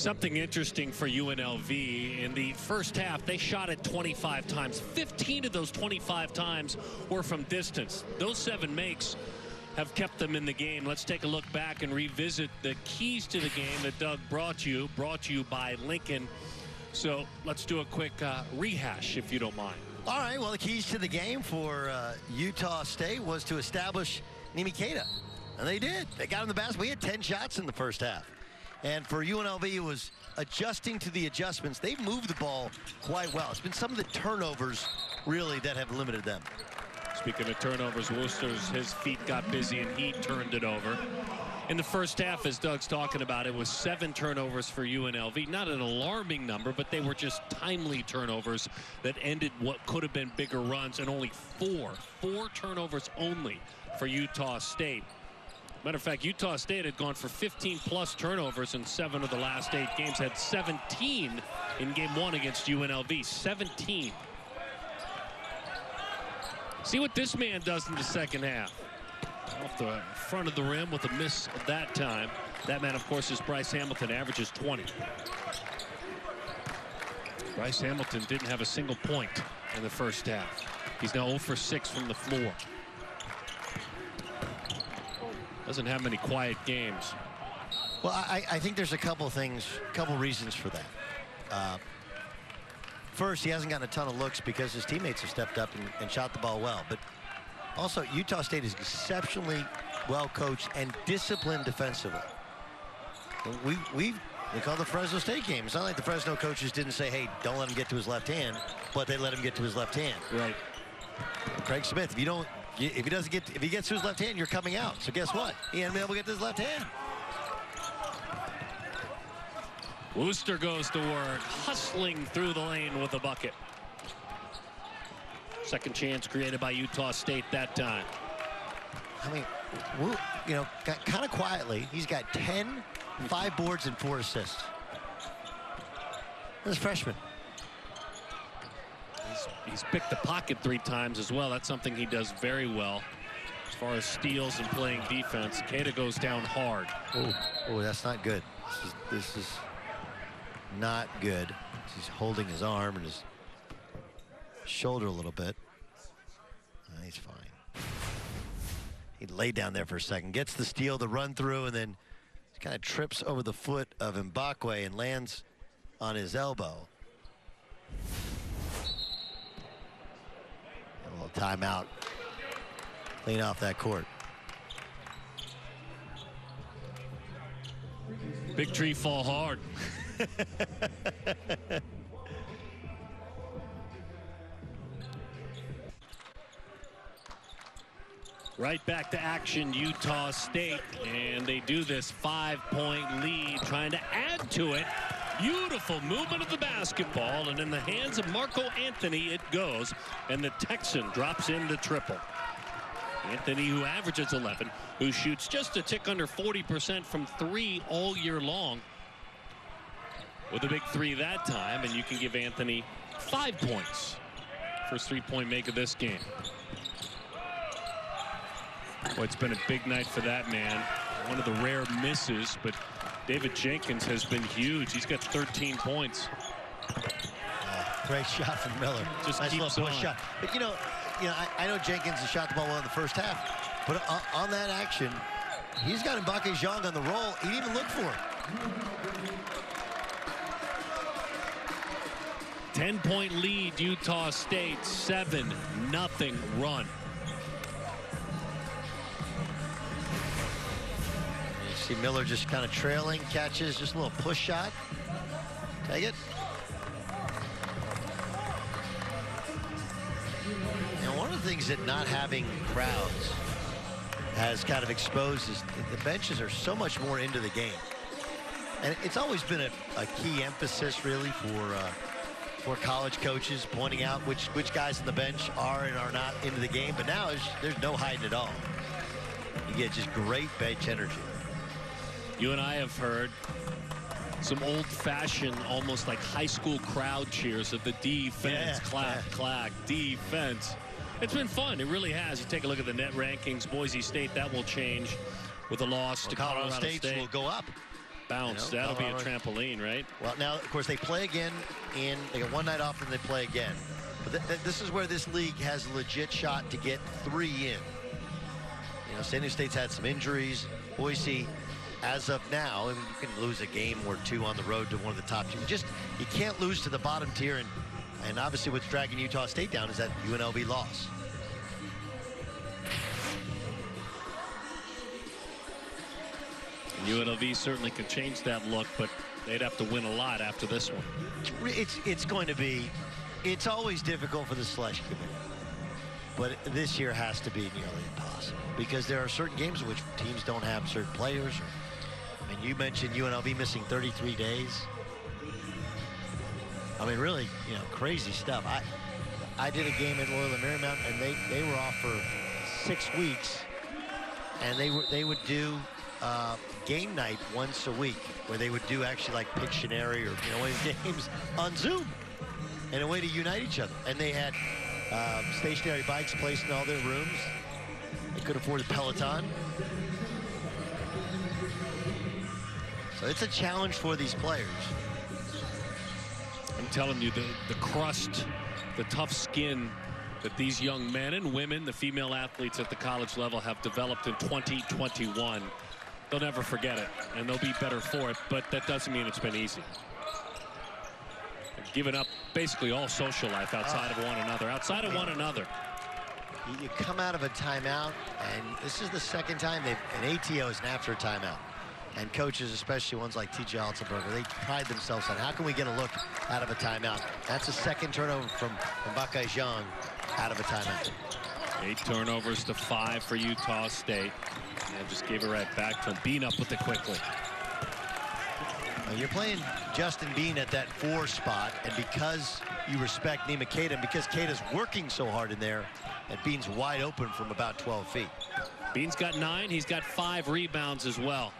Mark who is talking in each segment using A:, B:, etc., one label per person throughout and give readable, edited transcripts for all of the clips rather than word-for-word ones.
A: Something interesting for UNLV. In the first half, they shot it 25 times. 15 of those 25 times were from distance. Those 7 makes have kept them in the game. Let's take a look back and revisit the keys to the game that Doug brought you by Lincoln. So let's do a quick rehash, if you don't mind.
B: All right, well, the keys to the game for Utah State was to establish Nimi Keita. And they did. They got in the basket. We had 10 shots in the first half. And for UNLV, it was adjusting to the adjustments. They've moved the ball quite well. It's been some of the turnovers, really, that have limited them.
A: Speaking of turnovers, his feet got busy and he turned it over. In the first half, as Doug's talking about, it was 7 turnovers for UNLV. Not an alarming number, but they were just timely turnovers that ended what could have been bigger runs, and only 4 turnovers only for Utah State. Matter of fact, Utah State had gone for 15+ turnovers in 7 of the last 8 games, had 17 in game 1 against UNLV. 17. See what this man does in the second half. Off the front of the rim with a miss that time. That man, of course, is Bryce Hamilton, averages 20. Bryce Hamilton didn't have a single point in the first half. He's now 0 for 6 from the floor. Doesn't have many quiet games.
B: Well, I think there's a couple reasons for that. First, he hasn't gotten a ton of looks because his teammates have stepped up and shot the ball well. But also, Utah State is exceptionally well coached and disciplined defensively. We call the Fresno State game. It's not like the Fresno coaches didn't say, hey, don't let him get to his left hand, but they let him get to his left hand.
A: Right.
B: Craig Smith, if he gets to his left hand, you're coming out. So guess what? He ain't been able to get to his left hand.
A: Wooster goes to work, hustling through the lane with a bucket. Second chance created by Utah State that time.
B: I mean, kind of quietly, he's got 10, 5 boards, and 4 assists. This freshman.
A: He's picked the pocket 3 times as well. That's something he does very well. As far as steals and playing defense, Keita goes down hard.
B: Oh, that's not good. This is not good. He's holding his arm and his shoulder a little bit. He's fine. He laid down there for a second, gets the steal, the run through, and then kind of trips over the foot of Mbakwe and lands on his elbow. A little timeout. Clean off that court.
A: Big tree fall hard. Right back to action, Utah State, and they do this 5-point lead, trying to add to it. Beautiful movement of the basketball, and in the hands of Marco Anthony it goes, and the Texan drops in the triple. Anthony, who averages 11, who shoots just a tick under 40% from 3 all year long, with a big 3 that time, and you can give Anthony 5 points. First 3-point make of this game. Boy, it's been a big night for that man. One of the rare misses, but David Jenkins has been huge. He's got 13 points.
B: Great shot from Miller.
A: Just
B: nice
A: keeps
B: little
A: on.
B: push shot. But I know Jenkins has shot the ball well in the first half, but on that action, he's got Mbake Zhang on the roll. He didn't even look for it.
A: 10-point lead, Utah State, 7-0 run.
B: See Miller just kind of trailing, catches, just a little push shot. Take it. And one of the things that not having crowds has kind of exposed is the benches are so much more into the game. And it's always been a key emphasis really for college coaches, pointing out which guys on the bench are and are not into the game. But now there's no hiding it all. You get just great bench energy.
A: You and I have heard some old-fashioned, almost like high school crowd cheers of the defense. Clack, defense. It's been fun. It really has. You take a look at the net rankings. Boise State, that will change with a loss to Colorado State.
B: Will go up.
A: Bounce. That'll be a trampoline, right?
B: Well, now, of course, they play again they got one night off and they play again. But this is where this league has a legit shot to get 3 in. You know, San Diego State's had some injuries. Boise, as of now, I mean, you can lose a game or 2 on the road to one of the top teams. You can't lose to the bottom tier. And obviously what's dragging Utah State down is that UNLV loss.
A: UNLV certainly could change that look, but they'd have to win a lot after this one.
B: It's going to be, it's always difficult for the selection committee, but this year has to be nearly impossible because there are certain games in which teams don't have certain players. And you mentioned UNLV missing 33 days. I mean, really, you know, crazy stuff. I did a game at Loyola Marymount, and they were off for 6 weeks, and they would do game night once a week, where they would do actually like Pictionary or, you know, games on Zoom, and a way to unite each other. And they had stationary bikes placed in all their rooms. They could afford a Peloton. So it's a challenge for these players.
A: I'm telling you, the crust, the tough skin that these young men and women, the female athletes at the college level, have developed in 2021. They'll never forget it, and they'll be better for it, but that doesn't mean it's been easy. They've given up basically all social life outside of one another.
B: You come out of a timeout, and this is the second time an ATO is after a timeout. And coaches, especially ones like T.J. Altenberger, they pride themselves on how can we get a look out of a timeout. That's a second turnover from Mbaka Zhang out of a timeout.
A: 8 turnovers to 5 for Utah State. And just gave it right back to him. Bean up with it quickly.
B: You're playing Justin Bean at that 4 spot, and because you respect Nima Keita, and because Keita's working so hard in there, and Bean's wide open from about 12 feet.
A: Bean's got 9. He's got 5 rebounds as well.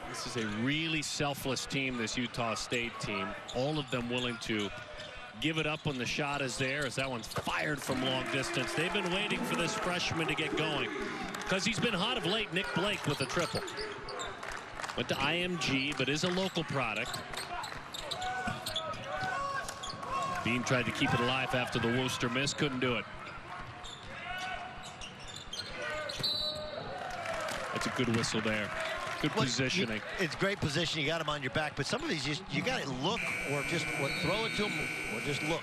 A: This is a really selfless team, this Utah State team. All of them willing to give it up when the shot is there, as that one's fired from long distance. They've been waiting for this freshman to get going because he's been hot of late. Nick Blake with a triple. Went to IMG, but is a local product. Bean tried to keep it alive after the Worcester miss. Couldn't do it. That's a good whistle there. Good positioning.
B: It's great position. You got him on your back, but some of these you got to look or just throw it to him or just look.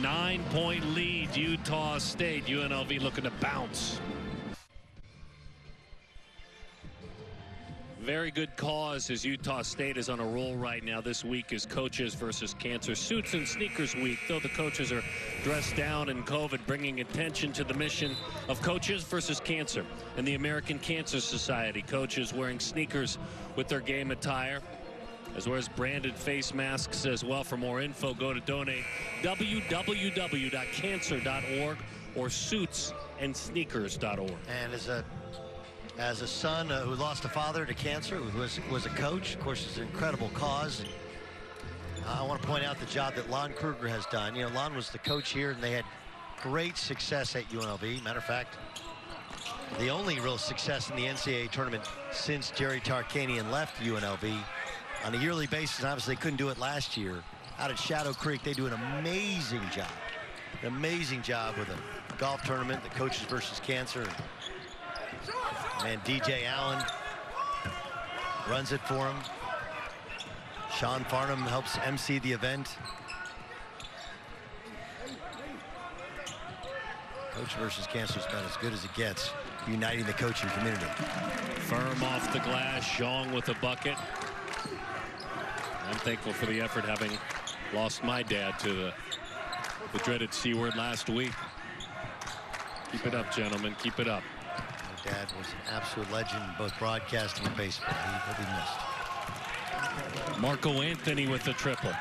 A: Nine-point lead, Utah State. UNLV looking to bounce. Very good cause as Utah State is on a roll right now. This week is Coaches versus Cancer. Suits and Sneakers Week, though the coaches are dressed down in COVID, bringing attention to the mission of Coaches versus Cancer and the American Cancer Society. Coaches wearing sneakers with their game attire, as well as branded face masks as well. For more info, go to donate www.cancer.org or suitsandsneakers.org.
B: And as a son who lost a father to cancer, who was a coach, of course, it's an incredible cause. And I want to point out the job that Lon Kruger has done. You know, Lon was the coach here, and they had great success at UNLV. Matter of fact, the only real success in the NCAA tournament since Jerry Tarkanian left UNLV on a yearly basis. Obviously, they couldn't do it last year. Out at Shadow Creek, they do an amazing job. An amazing job with a golf tournament, the Coaches versus Cancer. And DJ Allen runs it for him. Sean Farnham helps MC the event. Coach versus Cancer is about as good as it gets, uniting the coaching community.
A: Firm off the glass, Zhang with a bucket. I'm thankful for the effort, having lost my dad to the dreaded C word last week. Keep it up, gentlemen. Keep it up.
B: My dad was an absolute legend in both broadcasting and baseball. He'll be missed.
A: Marco Anthony with the triple.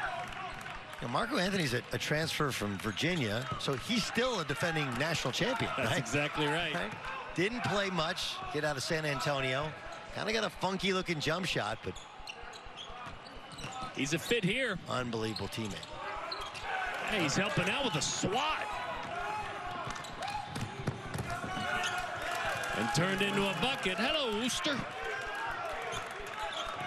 B: Now, Marco Anthony's a transfer from Virginia, so he's still a defending national champion.
A: That's
B: right?
A: exactly right.
B: Didn't play much, get out of San Antonio. Kind of got a funky looking jump shot, but
A: he's a fit here.
B: Unbelievable teammate.
A: Hey, he's helping out with a swat. And turned into a bucket. Hello, Worcester.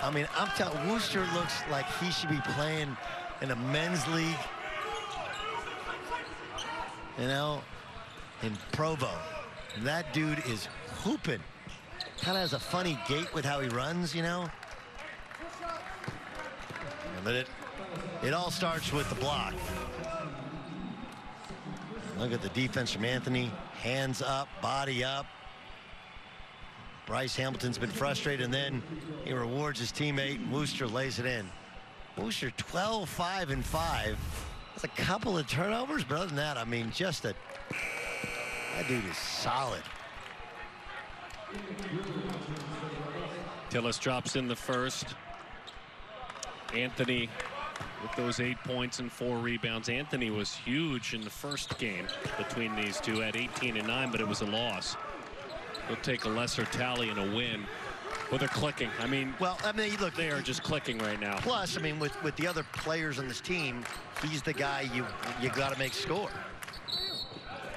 B: I mean, I'm telling you, Worcester looks like he should be playing in a men's league, you know, in Provo. That dude is hooping. Kind of has a funny gait with how he runs, you know. But it all starts with the block. Look at the defense from Anthony. Hands up, body up. Bryce Hamilton's been frustrated, and then he rewards his teammate. Worcester lays it in. Worcester 12, 5, and 5. That's a couple of turnovers, but other than that, I mean, just that dude is solid.
A: Tillis drops in the first. Anthony with those 8 points and 4 rebounds. Anthony was huge in the first game between these two at 18 and 9, but it was a loss. He'll take a lesser tally and a win. Well, they're clicking. I mean, look, they are just clicking right now.
B: Plus, I mean, with the other players on this team, he's the guy you got to make score.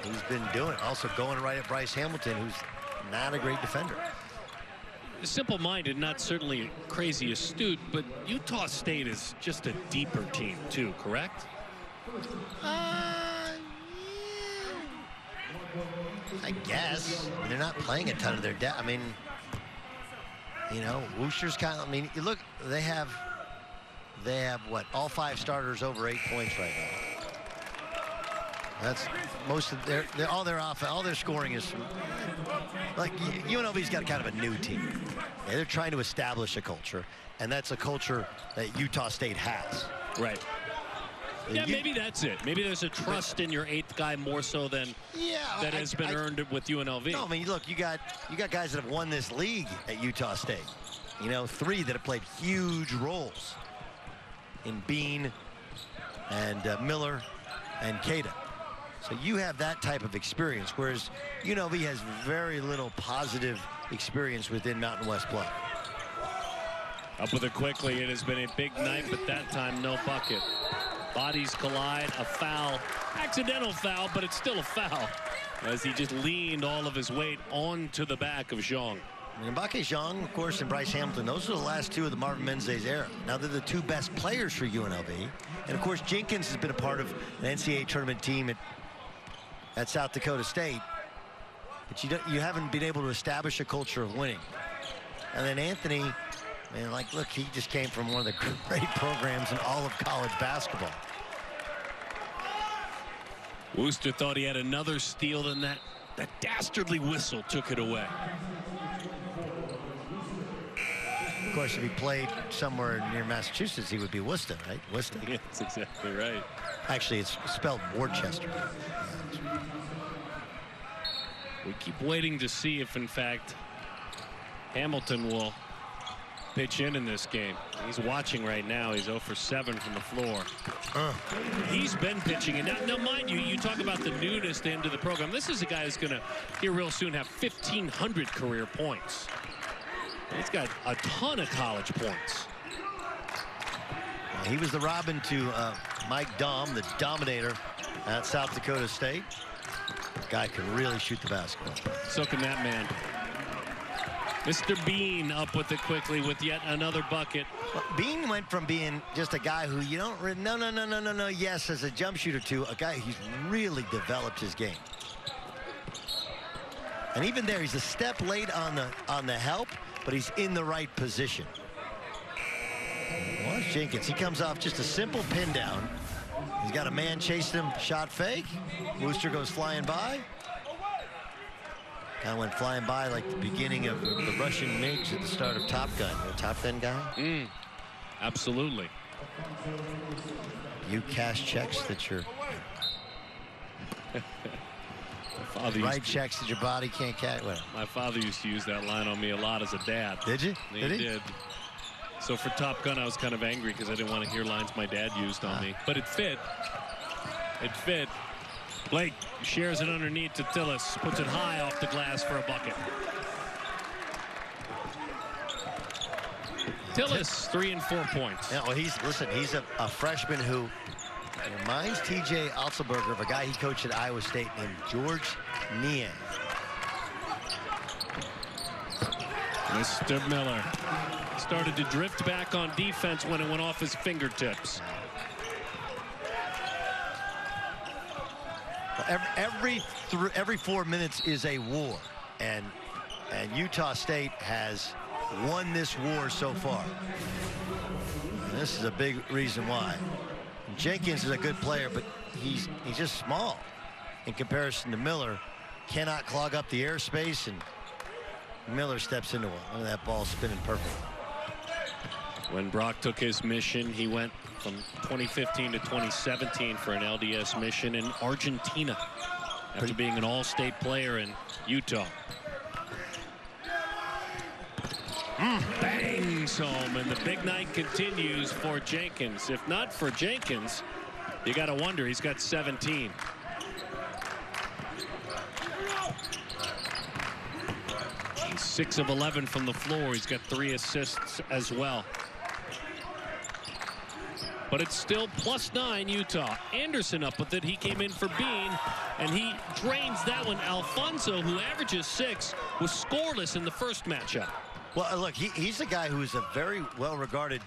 B: He's been doing it. Also going right at Bryce Hamilton, who's not a great defender.
A: Simple-minded, not certainly crazy astute, but Utah State is just a deeper team too, correct?
B: I guess. I mean, they're not playing a ton of their depth. I mean, you know, Worcester's kind of, I mean, you look, they have what, all 5 starters over 8 points right now. That's most of all their scoring is from, like, UNLV's got kind of a new team. Yeah, they're trying to establish a culture, and that's a culture that Utah State has.
A: Right. Yeah, maybe that's it. Maybe there's a trust in your 8th guy more so than that has been earned with UNLV.
B: No, I mean, look, you got guys that have won this league at Utah State. You know, 3 that have played huge roles in Bean and Miller and Cada. So you have that type of experience, whereas UNLV has very little positive experience within Mountain West play.
A: Up with it quickly. It has been a big night, but that time no bucket. Bodies collide, a foul, accidental foul, but it's still a foul as he just leaned all of his weight onto the back of Zhang.
B: Mbake Zhang, of course, and Bryce Hamilton, those are the last 2 of the Marvin Menzies era. Now they're the 2 best players for UNLV. And of course, Jenkins has been a part of an NCAA tournament team at South Dakota State. But you haven't been able to establish a culture of winning. And then Anthony, man, like, look, he just came from one of the great programs in all of college basketball.
A: Worcester thought he had another steal, and that dastardly whistle took it away.
B: Of course, if he played somewhere near Massachusetts, he would be Worcester, right? Worcester.
A: Yeah, that's exactly right.
B: Actually, it's spelled Worcester.
A: We keep waiting to see if, in fact, Hamilton will pitch in this game. He's watching right now. He's 0 for 7 from the floor. He's been pitching. And now, mind you, you talk about the newness to into the program. This is a guy who's going to, here real soon, have 1,500 career points. He's got a ton of college points.
B: He was the Robin to Mike Daum, the Dominator at South Dakota State. Guy can really shoot the basketball.
A: So can that man. Mr. Bean up with it quickly with yet another bucket.
B: Well, Bean went from being just a guy who you don't really, no, yes, as a jump shooter, to a guy who's really developed his game. And even there, he's a step late on the help, but he's in the right position. Watch Jenkins. He comes off just a simple pin down. He's got a man chasing him, shot fake. Worcester goes flying by. Kind of went flying by like the beginning of the Russian MiGs at the start of Top Gun. You know, Top Gun guy?
A: Absolutely.
B: You cash checks that your right checks that your body can't catch. Well,
A: my father used to use that line on me a lot as a dad.
B: Did you?
A: He did. So for Top Gun, I was kind of angry because I didn't want to hear lines my dad used on me. But it fit. It fit. Blake shares it underneath to Tillis. Puts it high off the glass for a bucket. Tillis, 3 and 4 points.
B: Yeah, well, he's a freshman who reminds TJ Otzelberger of a guy he coached at Iowa State named George Niang.
A: Mr. Miller started to drift back on defense when it went off his fingertips.
B: Every 4 minutes is a war, and Utah State has won this war so far. And this is a big reason why. Jenkins is a good player, but he's just small in comparison to Miller. Cannot clog up the airspace, and Miller steps into one. Look at that ball spinning perfectly.
A: When Brock took his mission, he went from 2015 to 2017 for an LDS mission in Argentina after being an all-state player in Utah. Bangs home, and the big night continues for Jenkins. If not for Jenkins, you got to wonder, he's got 17. He's 6 of 11 from the floor. He's got 3 assists as well. But it's still +9 Utah. Anderson up with it. He came in for Bean, and he drains that one. Alfonso, who averages 6, was scoreless in the first matchup.
B: Well, look, he's a guy who is a very well-regarded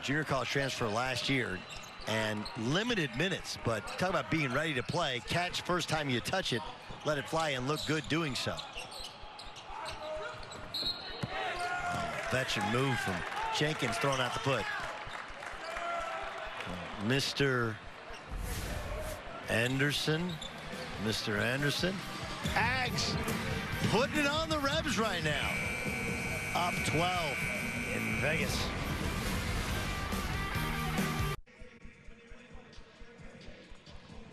B: junior college transfer last year, and limited minutes. But talk about being ready to play. Catch first time you touch it, let it fly, and look good doing so. Veteran move from Jenkins, throwing out the foot. Mr. Anderson. Ags putting it on the Rebs right now. Up 12 in Vegas.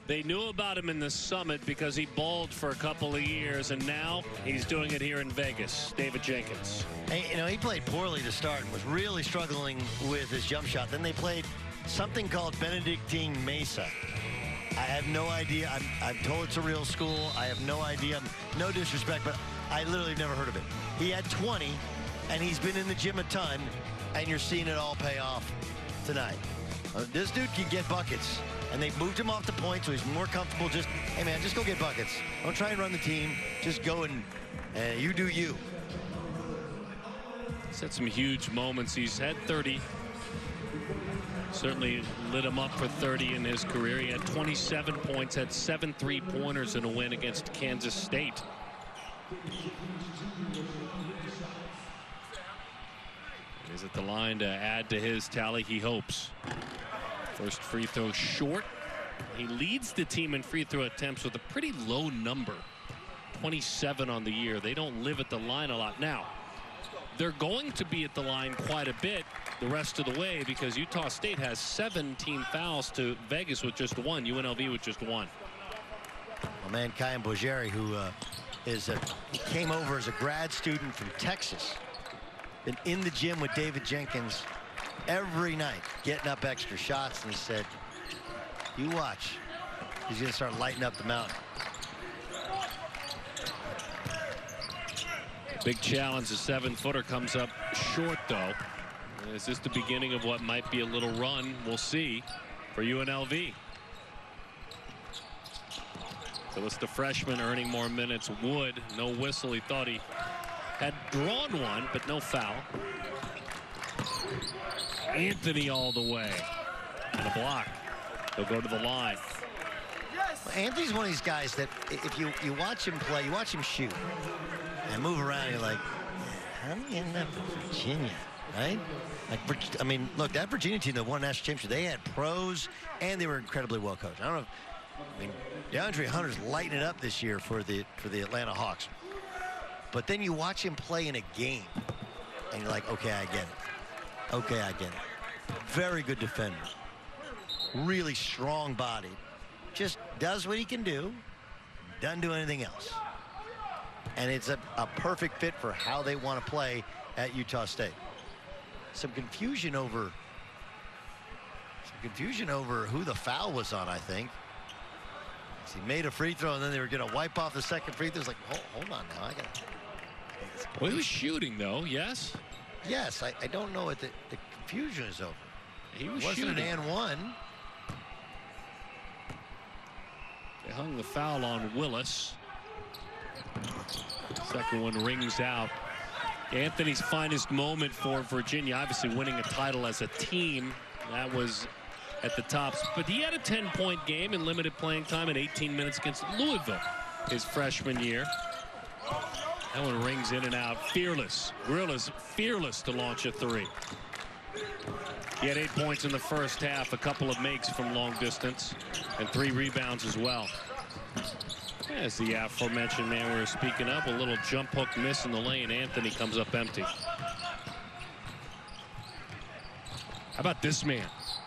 A: They knew about him in the Summit because he balled for a couple of years, and now he's doing it here in Vegas. David Jenkins.
B: Hey, you know, he played poorly to start and was really struggling with his jump shot. Then they played something called Benedictine Mesa. I have no idea. I'm told it's a real school. I have no idea. No disrespect, but I literally have never heard of it. He had 20, and he's been in the gym a ton, and you're seeing it all pay off tonight. This dude can get buckets, and they moved him off the point, so he's more comfortable. Just, hey, man, just go get buckets. Don't try and run the team. Just go and you do you.
A: He's had some huge moments. He's had 30. Certainly lit him up for 30 in his career. He had 27 points, had 7 3-pointers in a win against Kansas State. He's at the line to add to his tally, he hopes. First free throw short. He leads the team in free throw attempts with a pretty low number. 27 on the year. They don't live at the line a lot. Now, they're going to be at the line quite a bit the rest of the way because Utah State has 17 fouls to Vegas with just 1. UNLV with just 1.
B: My man Kyan Bojeri, who he came over as a grad student from Texas. Been in the gym with David Jenkins every night, getting up extra shots, and he said, you watch. He's going to start lighting up the mountain.
A: Big challenge. The 7-footer comes up short, though. Is this the beginning of what might be a little run? We'll see for UNLV. So it's the freshman earning more minutes. Wood, no whistle. He thought he had drawn one, but no foul. Anthony all the way. And a block. He'll go to the line.
B: Well, Anthony's one of these guys that if you watch him play, you watch him shoot and move around, you're like, how do you end up in Virginia, right? Like, I mean, look, that Virginia team that won national championship, they had pros and they were incredibly well coached. I don't know if, I mean, DeAndre Hunter's lighting it up this year for the Atlanta Hawks. But then you watch him play in a game and you're like, okay, I get it. Okay, I get it. Very good defender. Really strong body. Just does what he can do. Doesn't do anything else. And it's a perfect fit for how they want to play at Utah State. Some confusion over who the foul was on, I think. So he made a free throw, and then they were going to wipe off the second free throw. It's like, hold on now. I got to.
A: Well, he was shooting, though, yes?
B: Yes, I don't know what the confusion is over.
A: He was
B: shooting. It wasn't an and one.
A: They hung the foul on Willis. Second one rings out. Anthony's finest moment for Virginia, obviously winning a title as a team. That was at the tops. But he had a 10-point game in limited playing time in 18 minutes against Louisville his freshman year. That one rings in and out. Fearless. Grill is fearless to launch a three. He had 8 points in the first half, a couple of makes from long distance, and 3 rebounds as well. As the aforementioned man we were speaking of, a little jump hook miss in the lane. Anthony comes up empty. How about this man?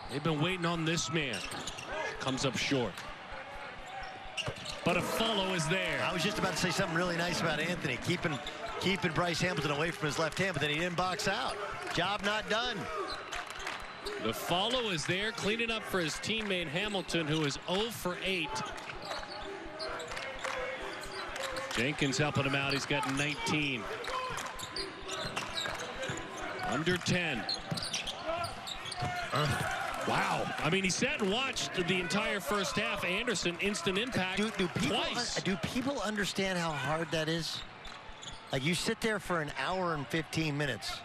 A: They've been waiting on this man. Comes up short. But a follow is there.
B: I was just about to say something really nice about Anthony. Keeping Bryce Hamilton away from his left hand, but then he didn't box out. Job not done.
A: The follow is there, cleaning up for his teammate Hamilton, who is 0 for 8. Jenkins helping him out. He's got 19. Under 10. Wow. I mean, he sat and watched the entire first half. Anderson, instant impact twice.
B: Do people understand how hard that is? Like, you sit there for an hour and 15 minutes.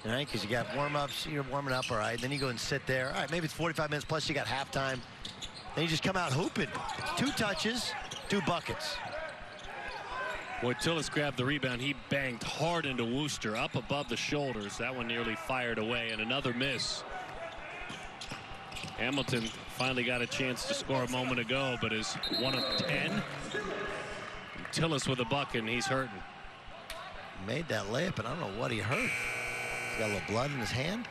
B: All right, because you got warm-ups, you're warming up, all right. Then you go and sit there. All right, maybe it's 45 minutes, plus you got halftime. Then you just come out hooping. 2 touches, 2 buckets.
A: Boy, Tillis grabbed the rebound. He banged hard into Wooster, up above the shoulders. That one nearly fired away, and another miss. Hamilton finally got a chance to score a moment ago, but is 1 of 10. Tillis with a bucket, and he's hurting.
B: Made that layup, and I don't know what he hurt. He's got a little blood in his hand.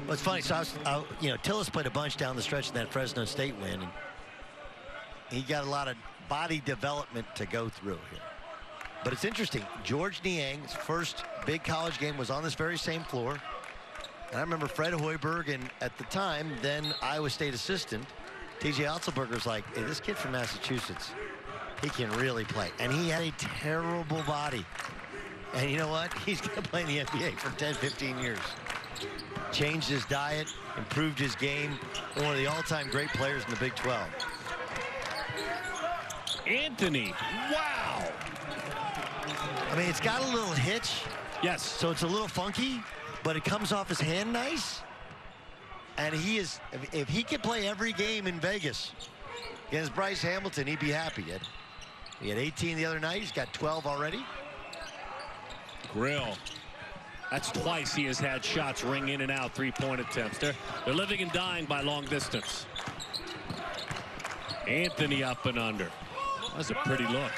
B: Well, it's funny. So Tillis played a bunch down the stretch in that Fresno State win, and he got a lot of body development to go through here. But it's interesting. George Niang's first big college game was on this very same floor. And I remember Fred Hoiberg, and at the time, then Iowa State assistant, T.J. Otzelberger's like, hey, this kid from Massachusetts, he can really play. And he had a terrible body. And you know what? He's going to play in the NBA for 10, 15 years. Changed his diet, improved his game. One of the all-time great players in the Big 12.
A: Anthony, wow.
B: I mean, it's got a little hitch.
A: Yes.
B: So it's a little funky, but it comes off his hand nice. And he is, if he could play every game in Vegas against Bryce Hamilton, he'd be happy. He had 18 the other night. He's got 12 already.
A: Grill. That's twice he has had shots ring in and out, 3-point attempts. They're living and dying by long distance. Anthony up and under. That's a pretty look.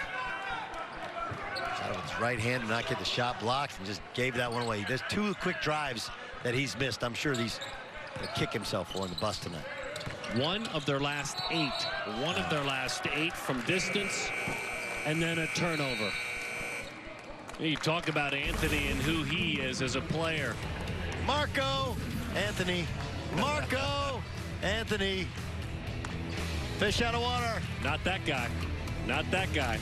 B: Out of his right hand and not get the shot blocked, and just gave that one away. There's 2 quick drives that he's missed. I'm sure he's going to kick himself for in the bus tonight.
A: 1 of their last 8. 1 of their last 8 from distance, and then a turnover. You talk about Anthony and who he is as a player.
B: Marco Anthony. Marco Anthony. Fish out of water.
A: Not that guy. Not that guy.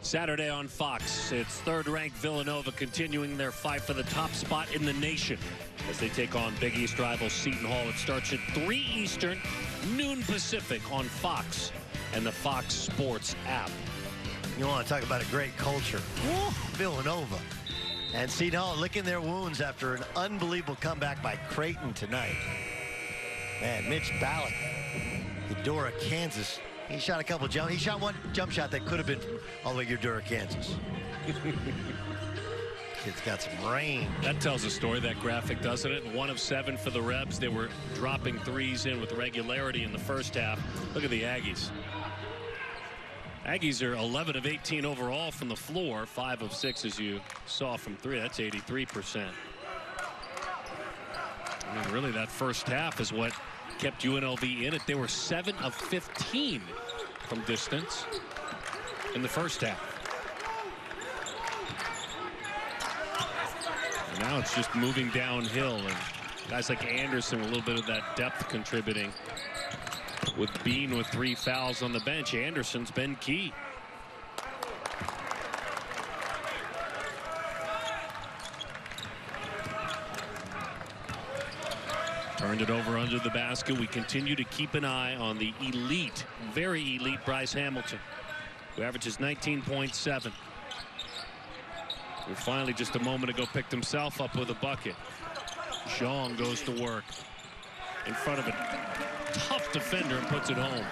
A: Saturday on Fox, it's third-ranked Villanova continuing their fight for the top spot in the nation as they take on Big East rival Seton Hall. It starts at 3 Eastern, noon Pacific on Fox and the Fox Sports app.
B: You want to talk about a great culture. Woo, Villanova. And Seton Hall licking their wounds after an unbelievable comeback by Creighton tonight. Man, Mitch Ballack, Eudora, Kansas. He shot a couple he shot 1 jump shot that could have been from all the way to Eudora, Kansas. Kid's got some range.
A: That tells a story, that graphic, doesn't it? 1 of 7 for the Rebs. They were dropping threes in with regularity in the first half. Look at the Aggies. Aggies are 11 of 18 overall from the floor. 5 of 6, as you saw, from 3. That's 83%. I mean, really, that first half is what kept UNLV in it. They were 7 of 15 from distance in the first half. And now it's just moving downhill, and guys like Anderson, a little bit of that depth contributing. With Bean with 3 fouls on the bench, Anderson's been key. Turned it over under the basket. We continue to keep an eye on the elite, very elite Bryce Hamilton, who averages 19.7. Who finally just a moment ago picked himself up with a bucket. Zhang goes to work in front of a tough defender and puts it home.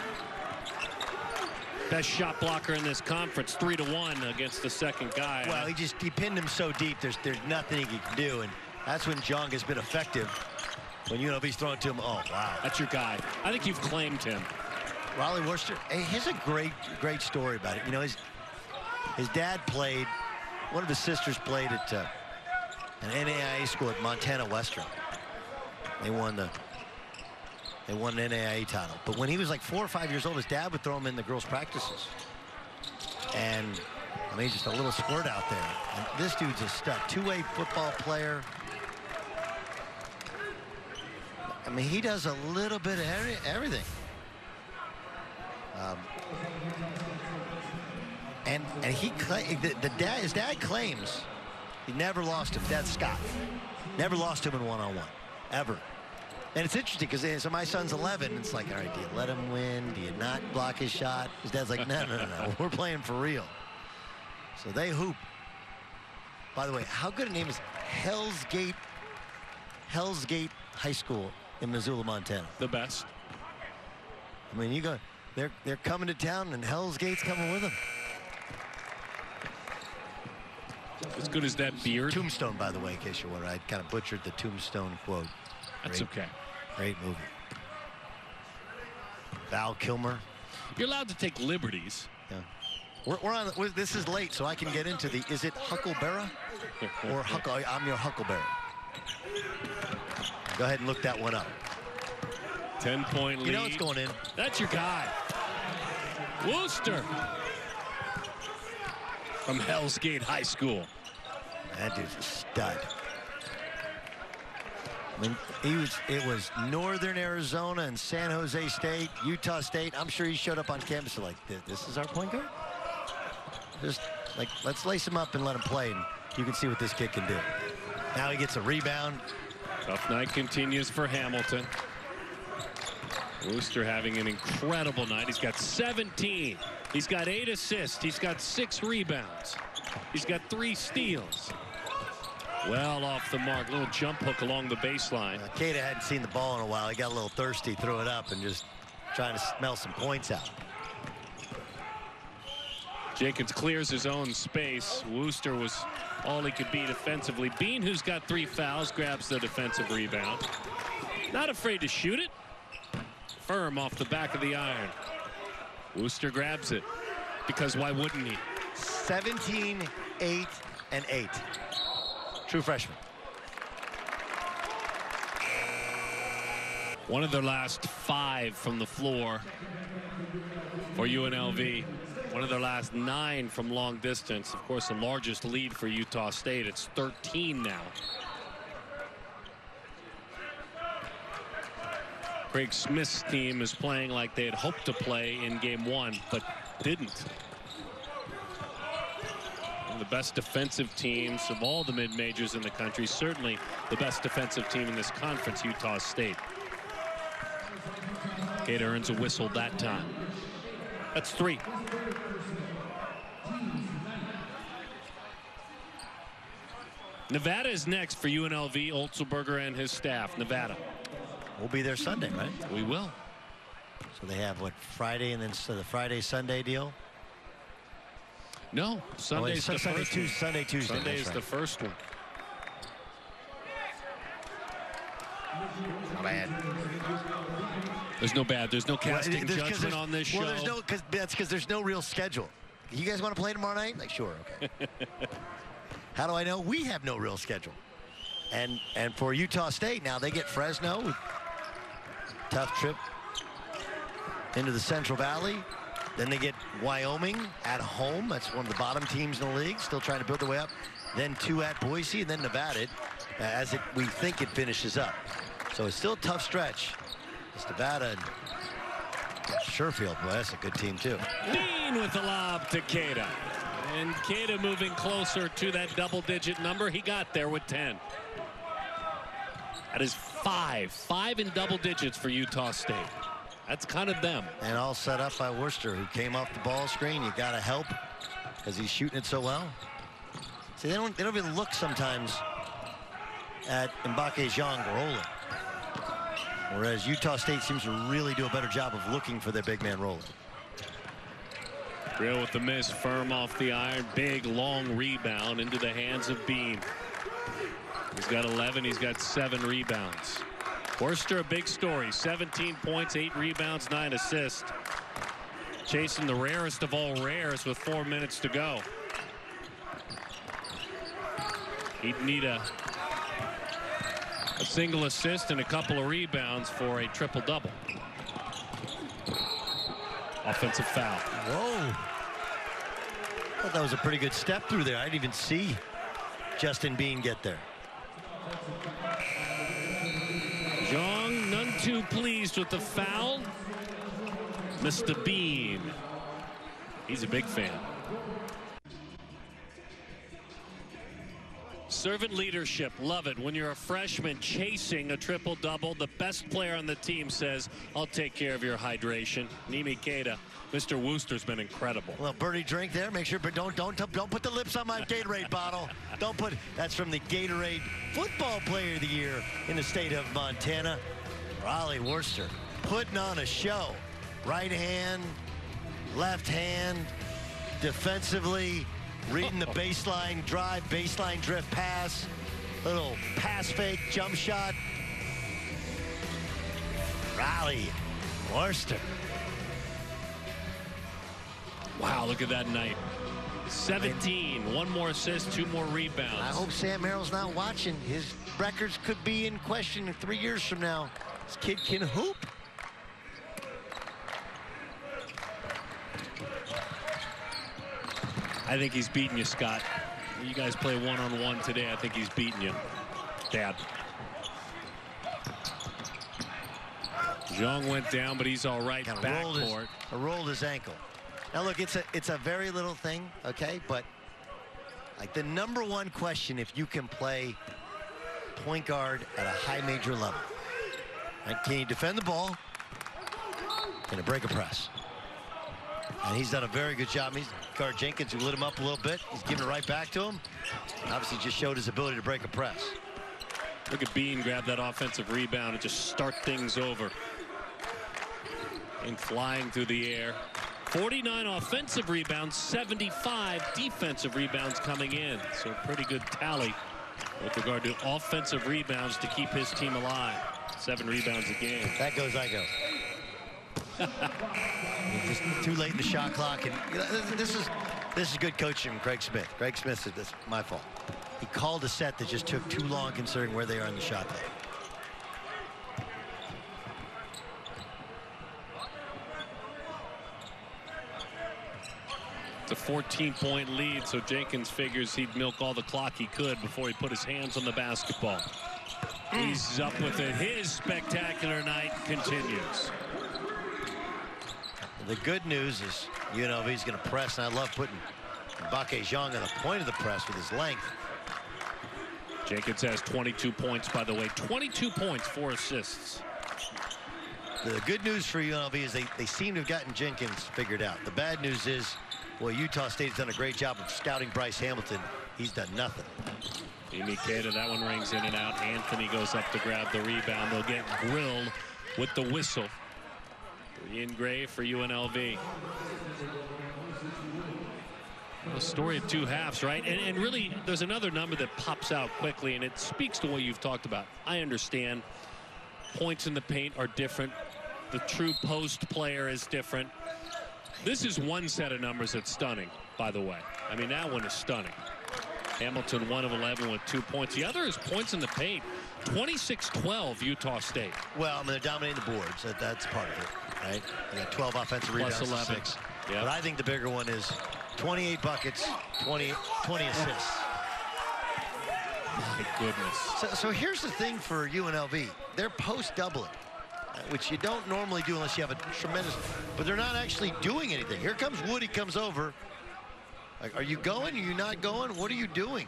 A: Best shot blocker in this conference, 3-1 against the second guy.
B: Well, he pinned him so deep. There's nothing he can do, and that's when Zhang has been effective. When UNLV's throwing to him, oh wow,
A: that's your guy. I think you've claimed him.
B: Raleigh Worcester. Hey, here's a great story about it. You know, his dad played. One of his sisters played at an NAIA school at Montana Western. They won an NAIA title. But when he was like 4 or 5 years old, his dad would throw him in the girls' practices. And I mean, he's just a little squirt out there. And this dude's a stud, two-way football player. I mean, he does a little bit of everything. And his dad claims he never lost him. Dad Scott never lost him in one-on-one ever. And it's interesting because so my son's 11. It's like, all right, do you let him win? Do you not block his shot? His dad's like, no. We're playing for real. So they hoop. By the way, how good a name is Hell's Gate High School in Missoula, Montana?
A: The best.
B: I mean, you go. They're coming to town, and Hell's Gate's coming with them.
A: As good as that beard.
B: Tombstone, by the way, in case you're wondering. I kind of butchered the Tombstone quote.
A: That's okay.
B: Great movie. Val Kilmer.
A: You're allowed to take liberties.
B: Yeah. We're on. This is late, so I can get into the. Is it Huckleberry or Huckle? I'm your Huckleberry. Go ahead and look that one up.
A: 10-point lead.
B: You know it's going in.
A: That's your guy. Worcester. From Hell's Gate High School.
B: That dude's a stud. I mean, it was Northern Arizona and San Jose State, Utah State. I'm sure he showed up on campus like, this is our point guard? Just like, let's lace him up and let him play, and you can see what this kid can do. Now he gets a rebound.
A: Tough night continues for Hamilton. Worcester having an incredible night. He's got 17. He's got 8 assists. He's got 6 rebounds. He's got 3 steals. Well off the mark. Little jump hook along the baseline.
B: Keita hadn't seen the ball in a while. He got a little thirsty, threw it up, and just trying to smell some points out.
A: Jenkins clears his own space. Worcester was all he could be defensively. Bean, who's got 3 fouls, grabs the defensive rebound. Not afraid to shoot it. Firm off the back of the iron. Worcester grabs it, because why wouldn't he?
B: 17, 8, and 8. True freshman.
A: One of their last 5 from the floor for UNLV. One of their last 9 from long distance. Of course, the largest lead for Utah State. It's 13 now. Craig Smith's team is playing like they had hoped to play in game 1, but didn't. One of the best defensive teams of all the mid-majors in the country. Certainly the best defensive team in this conference, Utah State. Keita earns a whistle that time. That's 3. Nevada is next for UNLV, Otzelberger and his staff. Nevada.
B: We'll be there Sunday, right?
A: We will.
B: So they have what, Friday, and then so the Friday-Sunday deal?
A: No, Sunday's the
B: Sunday,
A: first one.
B: Sunday, Tuesday.
A: Sunday is the first one.
B: Bad.
A: There's no bad. There's no casting judgment on this show.
B: Well, there's no, that's because there's no real schedule. You guys want to play tomorrow night? Like, sure, okay. How do I know? We have no real schedule. And for Utah State, now they get Fresno. Tough trip into the Central Valley. Then they get Wyoming at home. That's one of the bottom teams in the league, still trying to build their way up. Then 2 at Boise, and then Nevada, we think it finishes up. So it's still a tough stretch. It's Nevada and Sherfield. Boy, that's a good team, too.
A: Bean with the lob to Keita. And Keita moving closer to that double-digit number. He got there with 10. That is five in double digits for Utah State. That's kind of them.
B: And all set up by Worcester, who came off the ball screen. You got to help because he's shooting it so well. See, they don't even look sometimes at Mbake Zhang rolling. Whereas Utah State seems to really do a better job of looking for their big man rolling.
A: Grill with the miss, firm off the iron. Big, long rebound into the hands of Bean. He's got 11. He's got 7 rebounds. Worcester, a big story. 17 points, 8 rebounds, 9 assists. Chasing the rarest of all rares with 4 minutes to go. He'd need a single assist and a couple of rebounds for a triple-double. Offensive foul.
B: Whoa. I thought that was a pretty good step through there. I didn't even see Justin Bean get there.
A: Zhang, none too pleased with the foul. Mr. Bean. He's a big fan. Servant leadership, love it. When you're a freshman chasing a triple-double, the best player on the team says, I'll take care of your hydration. Nimi Keita, Mr. Wooster's been incredible.
B: Well, birdie drink there. Make sure, but don't put the lips on my Gatorade bottle. Don't put. That's from the Gatorade Football Player of the Year in the state of Montana. Raleigh Worcester putting on a show. Right hand, left hand, defensively. Reading the baseline drive, baseline drift pass, little pass fake, jump shot. Raleigh Worcester.
A: Wow, look at that night. 17, 1 more assist, 2 more rebounds.
B: I hope Sam Merrill's not watching. His records could be in question 3 years from now. This kid can hoop.
A: I think he's beating you, Scott. You guys play one-on-one today. I think he's beating you, Dad. Zhang went down, but he's all right. Backcourt.
B: Rolled his ankle. Now look, it's a very little thing, okay? But like the #1 question, if you can play point guard at a high major level, right? Can you defend the ball? Can you break a press? And he's done a very good job. He's guard Jenkins, who lit him up a little bit. He's giving it right back to him. Obviously just showed his ability to break a press.
A: Look at Bean grab that offensive rebound and just start things over. And flying through the air. 49 offensive rebounds, 75 defensive rebounds coming in. So a pretty good tally with regard to offensive rebounds to keep his team alive. 7 rebounds a game.
B: That goes, I go. Just too late in the shot clock, and this is good coaching from Craig Smith. Craig Smith said, "This is my fault." He called a set that just took too long considering where they are in the shot clock.
A: It's a 14-point lead, so Jenkins figures he'd milk all the clock he could before he put his hands on the basketball. He's up with it. His spectacular night continues.
B: The good news is UNLV's going to press, and I love putting Mbake Zhang on the point of the press with his length.
A: Jenkins has 22 points, by the way. 22 points, 4 assists.
B: The good news for UNLV is they seem to have gotten Jenkins figured out. The bad news is, well, Utah State's done a great job of scouting Bryce Hamilton. He's done nothing.
A: Nimi Keita, that one rings in and out. Anthony goes up to grab the rebound. They'll get grilled with the whistle. 3 in gray for UNLV. A story of 2 halves, right? And really, there's another number that pops out quickly, and it speaks to what you've talked about. I understand points in the paint are different. The true post player is different. This is one set of numbers that's stunning, by the way. I mean, that one is stunning. Hamilton 1 of 11 with 2 points. The other is points in the paint. 26-12 Utah State.
B: Well, I mean, they're dominating the boards. That's part of it, right? You got 12 offensive rebounds
A: Plus 11.
B: 6.
A: Yep.
B: But I think the bigger one is 28 buckets, 20 assists.
A: My goodness.
B: So here's the thing for UNLV. They're post doubling, which you don't normally do unless you have a tremendous, but they're not actually doing anything. Here comes Woody, comes over. Like, are you going? Are you not going? What are you doing?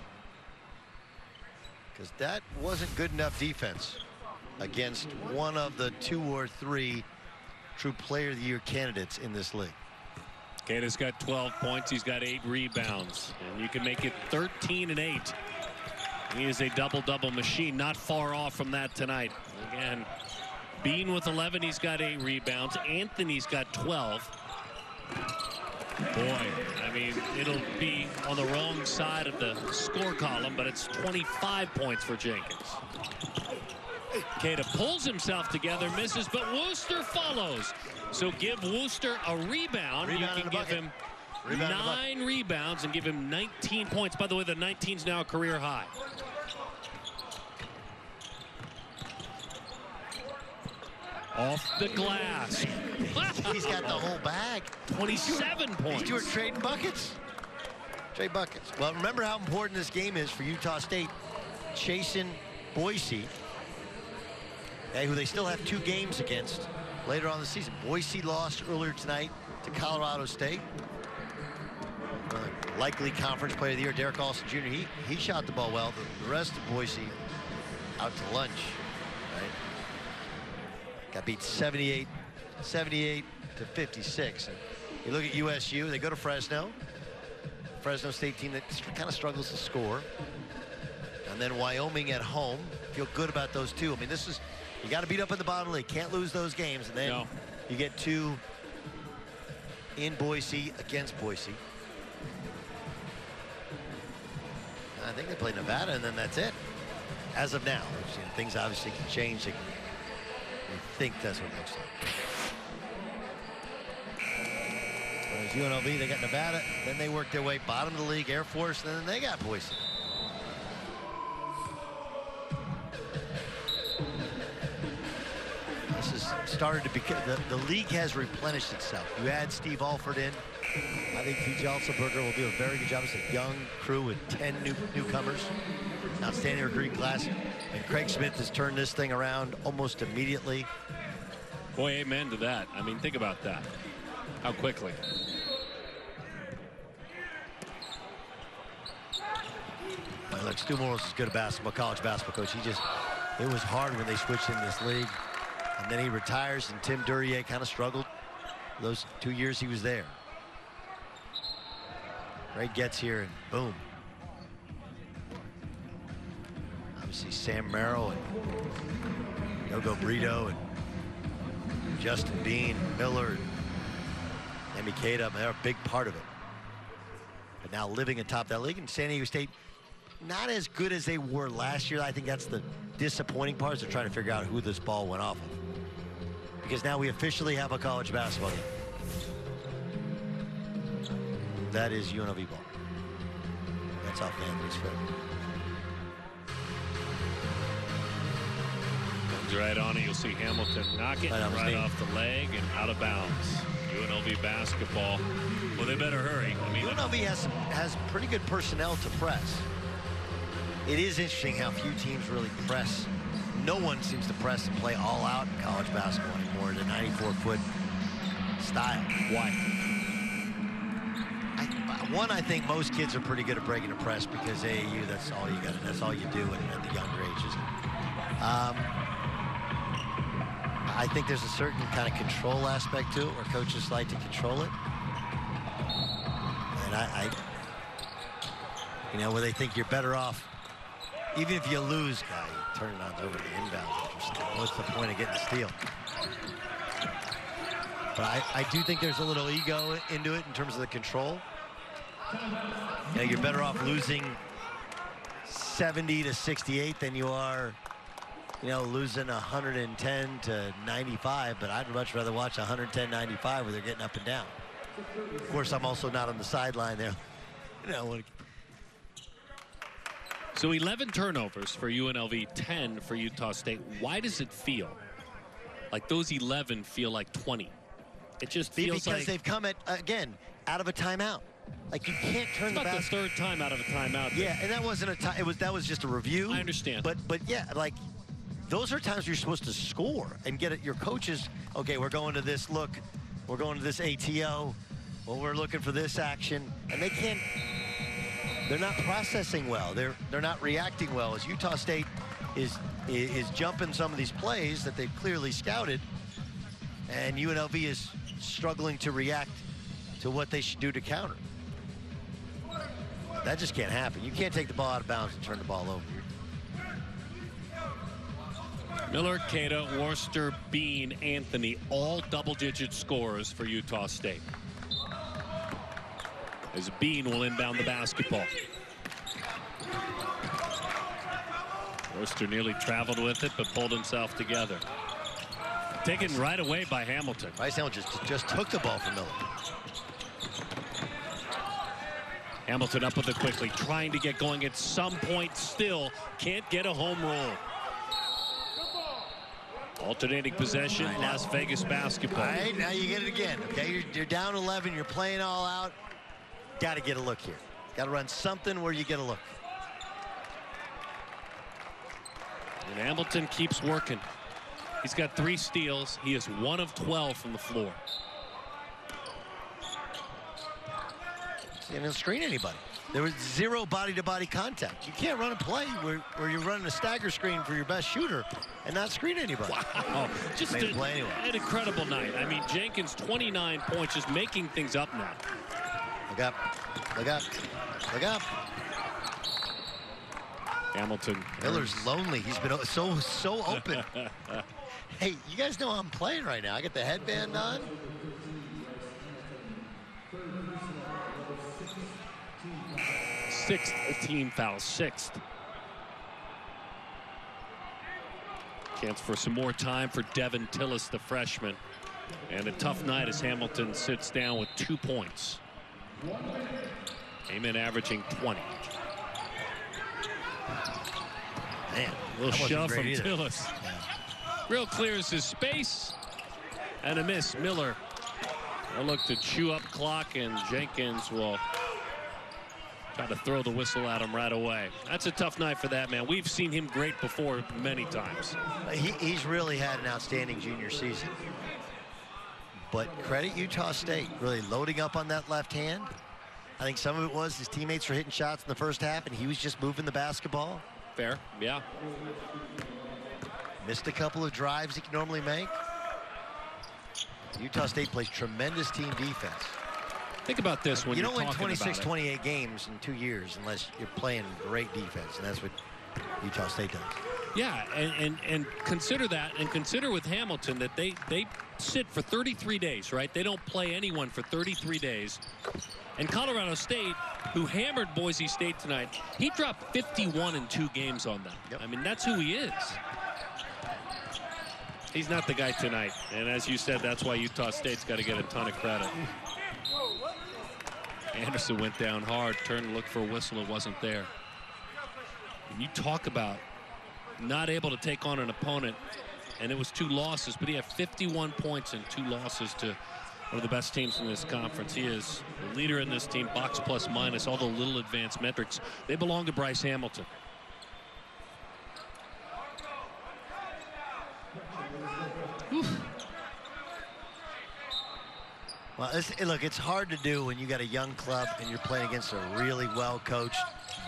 B: Because that wasn't good enough defense against one of the 2 or 3 true Player of the Year candidates in this league.
A: Keita's got 12 points. He's got 8 rebounds. And you can make it 13 and 8. He is a double-double machine. Not far off from that tonight. Again, Bean with 11. He's got 8 rebounds. Anthony's got 12. Boy, I mean, it'll be on the wrong side of the score column, but it's 25 points for Jenkins. Keita pulls himself together, misses, but Wooster follows. So give Wooster a rebound. You can give him 9 rebounds and give him 19 points. By the way, the 19's now a career high. Off the glass.
B: He's got the whole bag.
A: 27 points.
B: He's doing trading buckets. Trade buckets. Well, remember how important this game is for Utah State chasing Boise, who they still have 2 games against later on in the season. Boise lost earlier tonight to Colorado State. Likely Conference Player of the Year, Derek Olsen Jr. He shot the ball well. The rest of Boise out to lunch. Right? Got beat 78 to 56. And you look at USU, they go to Fresno. Fresno State team that kind of struggles to score. And then Wyoming at home. Feel good about those 2. I mean, this is, you got to beat up in the bottom league. Can't lose those games. And then you get 2 in Boise against Boise. And I think they play Nevada, and then that's it. As of now, things obviously can change. I think that's what it looks like. Whereas UNLV, they got Nevada, then they work their way bottom of the league, Air Force, and then they got Boise. This has started to become, the league has replenished itself. You add Steve Alford in. I think T.J. Alsenberger will do a very good job. It's a young crew with 10 newcomers. Outstanding recruiting class. And Craig Smith has turned this thing around almost immediately.
A: Boy, amen to that. I mean, think about that. How quickly.
B: Well, look, Stu Morris is good at basketball, college basketball coach. It was hard when they switched in this league. And then he retires, and Tim Duryea kind of struggled those 2 years he was there. Ray gets here, and boom. Obviously, Sam Merrill and Yogo Brito and Justin Bean, Miller, and Emi Keita, they're a big part of it. But now living atop that league, and San Diego State, not as good as they were last year. I think that's the disappointing part, is they're trying to figure out who this ball went off of. Because now we officially have a college basketball game. That is UNLV ball. That's off Anthony's foot.
A: Comes right on it. You'll see Hamilton knock it right off the leg and out of bounds. UNLV basketball. Well, they better hurry. I mean,
B: UNLV has pretty good personnel to press. It is interesting how few teams really press. No one seems to press and play all out in college basketball anymore. The 94-foot style. Why? I think most kids are pretty good at breaking a press because AAU, that's all you got. That's all you do at the younger ages. I think there's a certain kind of control aspect to it where coaches like to control it. And you know, where they think you're better off, even if you lose, guy, you turn it on over the inbound. What's the point of getting a steal? But I do think there's a little ego into it in terms of the control. You know, you're better off losing 70 to 68 than you are, you know, losing 110 to 95. But I'd much rather watch 110-95 where they're getting up and down. Of course, I'm also not on the sideline there. You know.
A: So 11 turnovers for UNLV, 10 for Utah State. Why does it feel like those 11 feel like 20? It just feels
B: because they've come again out of a timeout. Like, you can't turn
A: the third time out of a timeout.
B: Yeah, and that wasn't a time. That was just a review.
A: I understand.
B: But yeah, like, those are times you're supposed to score and get it. Your coaches, okay, we're going to this look, we're going to this ATO, well, we're looking for this action, and they can't. They're not processing well. They're not reacting well. As Utah State is jumping some of these plays that they've clearly scouted, and UNLV is struggling to react to what they should do to counter. That just can't happen. You can't take the ball out of bounds and turn the ball over.
A: Miller, Cada, Worcester, Bean, Anthony, all double-digit scorers for Utah State. As Bean will inbound the basketball. Worcester nearly traveled with it, but pulled himself together. Taken right away by Hamilton.
B: Bryce Hamilton just took the ball from Miller.
A: Hamilton up with it quickly, trying to get going at some point still. Can't get a home roll. Alternating possession, Las Vegas basketball.
B: All right, now you get it again. Okay, you're down 11, you're playing all out. Got to get a look here. Got to run something where you get a look.
A: And Hamilton keeps working. He's got 3 steals. He is 1 of 12 from the floor.
B: He didn't screen anybody. There was 0 body-to-body contact. You can't run a play where you're running a stagger screen for your best shooter and not screen anybody.
A: Wow, just an incredible night. I mean, Jenkins, 29 points, just making things up now.
B: Look up, look up, look up.
A: Hamilton.
B: Miller's lonely. He's been so open. Hey, you guys know I'm playing right now. I got the headband on.
A: Sixth team foul, 6th. Chance for some more time for Devin Tillis, the freshman. And a tough night as Hamilton sits down with 2 points. Came in averaging 20.
B: Man,
A: a little shove from Tillis. Yeah. Real clears his space. And a miss. Miller will look to chew up clock, and Jenkins will try to throw the whistle at him right away. That's a tough night for that man. We've seen him great before many times.
B: He's really had an outstanding junior season. But credit Utah State, really loading up on that left hand. I think some of it was his teammates were hitting shots in the first half, and he was just moving the basketball.
A: Fair, yeah.
B: Missed a couple of drives he can normally make. Utah State plays tremendous team defense.
A: Think about this when
B: you
A: you're
B: don't win
A: talking
B: 26,
A: about
B: 28 games in 2 years unless you're playing great defense, and that's what Utah State does.
A: Yeah, and consider that, and consider with Hamilton that they sit for 33 days, right? They don't play anyone for 33 days. And Colorado State, who hammered Boise State tonight, he dropped 51 in 2 games on them. Yep. I mean, that's who he is. He's not the guy tonight. And as you said, that's why Utah State's got to get a ton of credit. Anderson went down hard, turned to look for a whistle. It wasn't there. And you talk about not able to take on an opponent, and it was 2 losses, but he had 51 points and 2 losses to one of the best teams in this conference. He is the leader in this team, box plus minus, all the little advanced metrics. They belong to Bryce Hamilton. Oof.
B: Well, look, it's hard to do when you got a young club and you're playing against a really well-coached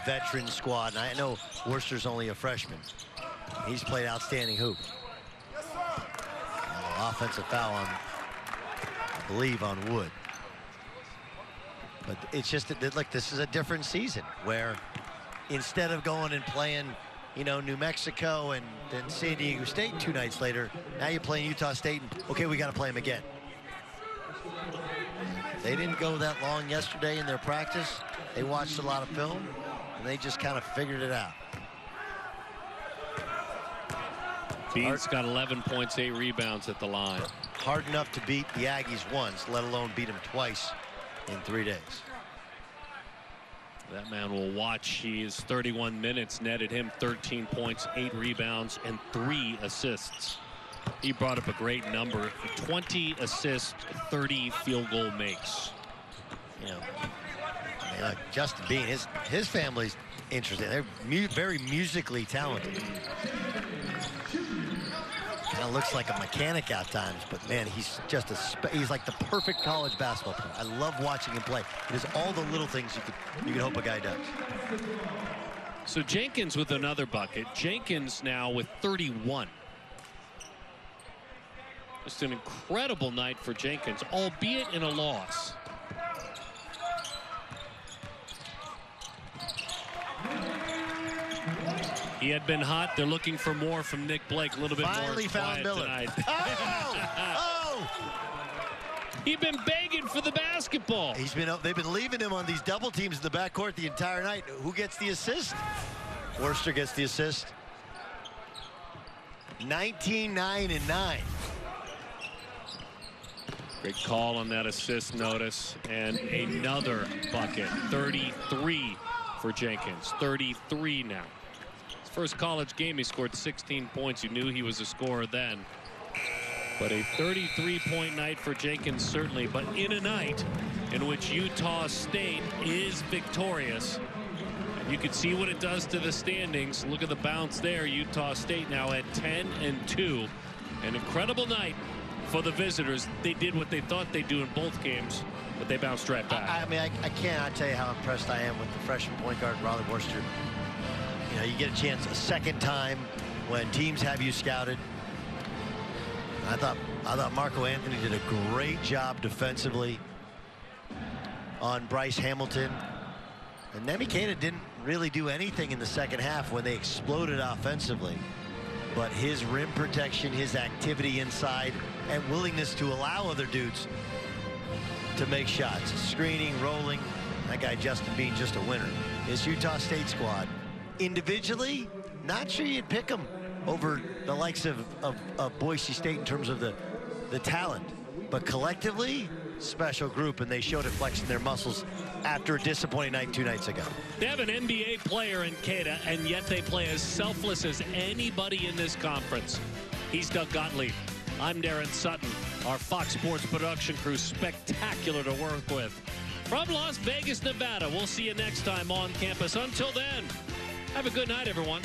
B: veteran squad. And I know Worcester's only a freshman. He's played outstanding hoop. Offensive foul on, I believe, on Wood. But it's just that, look, this is a different season where instead of going and playing, you know, New Mexico and then San Diego State 2 nights later, now you're playing Utah State, and okay, we got to play them again. They didn't go that long yesterday in their practice. They watched a lot of film, and they just kind of figured it out.
A: Bean's got 11 points, 8 rebounds at the line.
B: Hard enough to beat the Aggies once, let alone beat them twice in 3 days.
A: That man will watch. He is 31 minutes, netted him 13 points, 8 rebounds, and 3 assists. He brought up a great number, 20 assists, 30 field goal makes.
B: You know, I mean, like Justin Bean, his family's interesting. They're very musically talented. Kind of looks like a mechanic at times, but man, he's just he's like the perfect college basketball player. I love watching him play. It is all the little things you could hope a guy does.
A: So Jenkins with another bucket. Jenkins now with 31. Just an incredible night for Jenkins, albeit in a loss. He had been hot. They're looking for more from Nick Blake. A little bit
B: Finally
A: more
B: found
A: quiet
B: Miller.
A: tonight.
B: Oh!
A: He'd been begging for the basketball.
B: They've been leaving him on these double teams in the backcourt the entire night. Who gets the assist? Worcester gets the assist. 19, 9, and 9.
A: Great call on that assist notice. And another bucket. 33 for Jenkins. 33 now. His first college game, he scored 16 points. You knew he was a scorer then. But a 33-point night for Jenkins, certainly. But in a night in which Utah State is victorious. And you can see what it does to the standings. Look at the bounce there. Utah State now at 10-2. An incredible night for the visitors. They did what they thought they'd do in both games, but they bounced right back.
B: I mean, I cannot tell you how impressed I am with the freshman point guard, Raleigh Worcester. You know, you get a chance a second time when teams have you scouted. I thought Marco Anthony did a great job defensively on Bryce Hamilton. And Nemi Keita didn't really do anything in the second half when they exploded offensively. But his rim protection, his activity inside, and willingness to allow other dudes to make shots. Screening, rolling. That guy Justin Bean, just a winner. This Utah State squad, individually, not sure you'd pick them over the likes of Boise State in terms of the talent. But collectively, special group, and they showed it flexing their muscles after a disappointing night 2 nights ago.
A: They have an NBA player in Keita, and yet they play as selfless as anybody in this conference. He's Doug Gottlieb. I'm Darren Sutton. Our Fox Sports production crew, spectacular to work with. From Las Vegas, Nevada, we'll see you next time on campus. Until then, have a good night, everyone.